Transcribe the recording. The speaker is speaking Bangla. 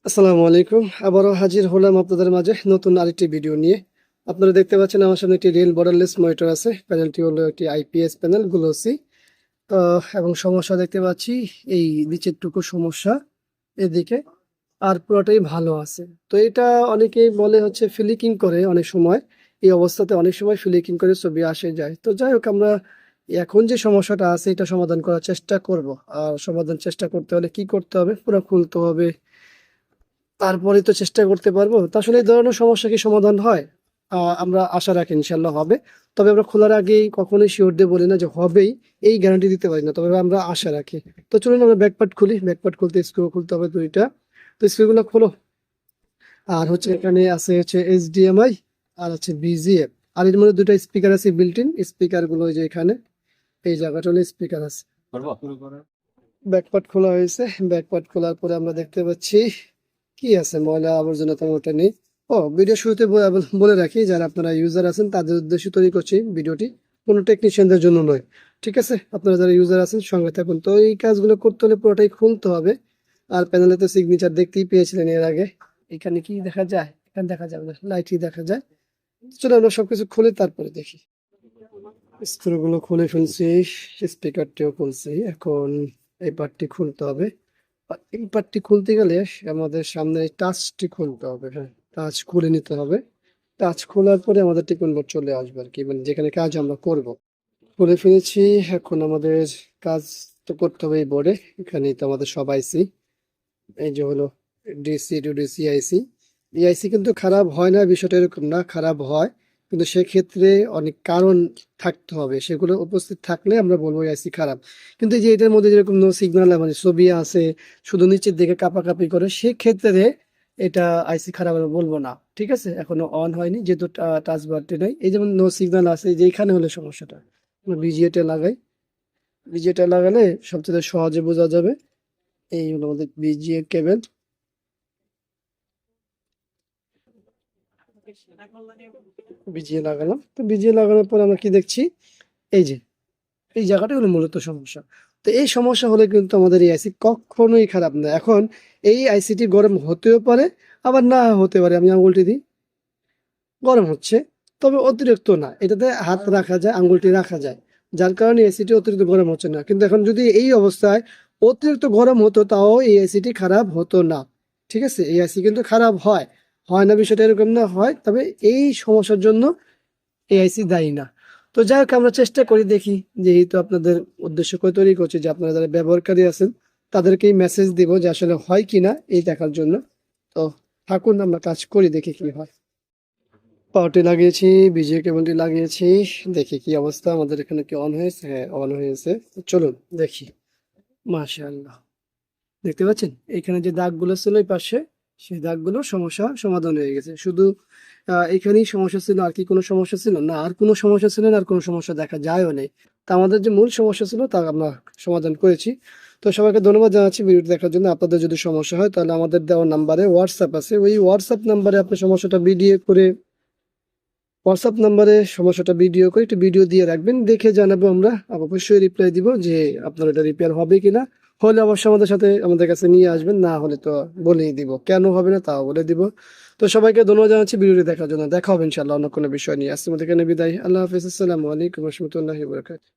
আসসালামু আলাইকুম। আবারও হাজির হলাম আপনাদের মাঝে নতুন আরেকটি ভিডিও নিয়ে। আপনারা দেখতে পাচ্ছেন আমার সামনে একটি রিয়েল বর্ডারলেস মনিটর আছে। প্যানেলটি হলো একটি আইপিএস প্যানেল গ্লোসি। এবং সমস্যা দেখতে পাচ্ছি এই নিচের টুকু সমস্যা এদিকে, আর পুরোটাই ভালো আছে। তো এটা অনেকেই বলে হচ্ছে ফ্লিকিং করে অনেক সময়, এই অবস্থাতে অনেক সময় ফ্লিকিং করে ছবি আসে যায়। তো যাই হোক, আমরা এখন যে সমস্যাটা আছে এটা সমাধান করার চেষ্টা করব। আর সমাধান চেষ্টা করতে হলে কি করতে হবে, পুরো খুলতে হবে, তারপরে তো চেষ্টা করতে পারবো। তো আসলে এই ধরনের সমস্যা কি সমাধান হয়? আমরা আশা রাখি ইনশাল্লাহ হবে। তবে আমরা খোলার আগেই কখনোই শিওর দিয়ে বলি না যে হবেই, এই গ্যারান্টি দিতে পারি না, তবে আমরা আশা রাখি। তো চলুন আমরা ব্যাকপার্ট খুলি। ব্যাকপার্ট খুলতে স্ক্রু খুলতে হবে দুইটা। তো স্ক্রুগুলো খোলো। আর হচ্ছে এখানে আছে হচ্ছে এইচডিএমআই আর হচ্ছে বিজিএ। আর এর মধ্যে দুটো স্পিকার আছে বিল্ট ইন। স্পিকার গুলো যে এখানে এই জায়গাটা হলো স্পিকার আছে। ব্যাকপার্ট খোলা হয়েছে। ব্যাকপার্ট খোলার পরে আমরা দেখতে পাচ্ছি কি আছে, ময়লা আবর্জনা তেমন ওটা নেই। ভিডিও শুরুতে বলে রাখি, যারা আপনারা ইউজার আছেন তাদের উদ্দেশ্যে তৈরি করছি ভিডিওটি, কোনো টেকনিশিয়ানদের জন্য নয়। ঠিক আছে, আপনারা যারা ইউজার আছেন সঙ্গে থাকুন। তো এই কাজগুলো করতে হলে পুরোটাই খুলতে হবে। আর প্যানেলে তো সিগনেচার দেখতেই পেয়েছিলেন এর আগে। এখানে কি দেখা যায়? এখানে দেখা যাবে না, লাইটই দেখা যায়। চলো আমরা সবকিছু খুলে তারপরে দেখি। স্ক্রুগুলো খুলে ফেলছি, স্পিকারটিও খুলছি। এখন এই পার্টটি খুলতে হবে। আর এই পার্টটি খুলতে গেলে আমাদের সামনে টাচটি খুলতে হবে। হ্যাঁ, টাচ খুলে নিতে হবে। টাচ খোলার পরে আমাদের টিপন বোর্ড চলে আসবে আর কি, মানে যেখানে কাজ আমরা করব। খুলে ফেলেছি। এখন আমাদের কাজ তো করতে হবে এই বোর্ডে। এখানেই তো আমাদের সব আইসি, এই যে হলো ডিসি টু ডিসি আইসি। এই আইসি কিন্তু খারাপ হয় না, বিষয়টা এরকম না, খারাপ হয়। কিন্তু সেক্ষেত্রে অনেক কারণ থাকতে হবে, সেগুলো উপস্থিত থাকলে আমরা বলবো এই আইসি খারাপ। কিন্তু এই যে এটার মধ্যে যেরকম নো সিগন্যাল মানে ছবি আছে, শুধু নিচের দিকে কাঁপাকাঁপি করে, সেক্ষেত্রে এটা আইসি খারাপ আমি বলবো না। ঠিক আছে, এখনো অন হয়নি যেহেতু টাচ বারটি নাই। এই যেমন নো সিগন্যাল আছে, যে এখানে হলে সমস্যাটা। বিজিএটা লাগাই। বিজিএটা লাগালে সবচেয়ে সহজে বোঝা যাবে। এই হলো আমাদের বিজিএ কেবল। বিজিয়ে লাগালাম। তো বিজিয়ে লাগানোর পর আমরা কি দেখছি, এই যে এই জায়গাটা হলো মূলত সমস্যা। তো এই সমস্যা হলে কিন্তু আমাদের এই আইসি কখনোই খারাপ না। এখন এই আইসিটি গরম হতেও পারে, আবার না হতে পারে। আমি আঙুলটি দিই, গরম হচ্ছে, তবে অতিরিক্ত না। এটাতে হাত রাখা যায়, আঙুলটি রাখা যায়, যার কারণে এসিটি অতিরিক্ত গরম হচ্ছে না। কিন্তু এখন যদি এই অবস্থায় অতিরিক্ত গরম হতো, তাও এই এসিটি খারাপ হতো না। ঠিক আছে, এই এসি কিন্তু খারাপ হয়, হয় না বিষয়টা এরকম না, হয়। তবে এই সমস্যার জন্য এআইসি দায়ী না। তো যাই হোক, আমরা চেষ্টা করি দেখি, যেহেতু আপনাদের উদ্দেশ্য করে তৈরি করছি যে আপনারা যারা ব্যবহারকারী আছেন তাদেরকেই মেসেজ দিব যে আসলে হয় কিনা এই দেখার জন্য। তো থাকুন, আমরা কাজ করি, দেখি কি হয়। পাওয়ারটি লাগিয়েছি, বিজিএ কেবলটি লাগিয়েছি, দেখি কি অবস্থা। আমাদের এখানে কি অন হয়েছে? হ্যাঁ, অন হয়েছে। তো চলুন দেখি। মাশাআল্লাহ, দেখতে পাচ্ছেন এখানে যে দাগগুলো ছিল এই পাশে, সেই দাগগুলো সমস্যা সমাধান হয়ে গেছে। শুধু এখানেই সমস্যা ছিল, আর কি কোনো সমস্যা ছিল না? আর কোনো সমস্যা ছিল না, আর কোনো সমস্যা দেখা যায়ও নেই। তা আমাদের যে মূল সমস্যা ছিল তা আমরা সমাধান করেছি। তো সবাইকে ধন্যবাদ জানাচ্ছি ভিডিওটি দেখার জন্য। আপনাদের যদি সমস্যা হয় তাহলে আমাদের দেওয়া নাম্বারে হোয়াটসঅ্যাপ আছে, ওই হোয়াটসঅ্যাপ নাম্বারে আপনি সমস্যাটা ভিডিও করে, হোয়াটসঅ্যাপ নাম্বারে সমস্যাটা ভিডিও করে একটু ভিডিও দিয়ে রাখবেন, দেখে জানাবো আমরা। অবশ্যই রিপ্লাই দিব যে আপনার এটা রিপেয়ার হবে কিনা। হলে অবশ্যই আমাদের সাথে, আমাদের কাছে নিয়ে আসবেন, না হলে তো বলেই দিব। কেন হবে না তাও বলে দিব। তো সবাইকে ধন্যবাদ জানাচ্ছি ভিডিওটি দেখার জন্য। দেখা হবে ইনশাআল্লাহ অন্য কোনো বিষয় নিয়ে। আজকের মতো এখানে বিদায়। আল্লাহ হাফিজ। আসসালামু আলাইকুম ওয়া রাহমাতুল্লাহি ওয়া বারাকাতুহু।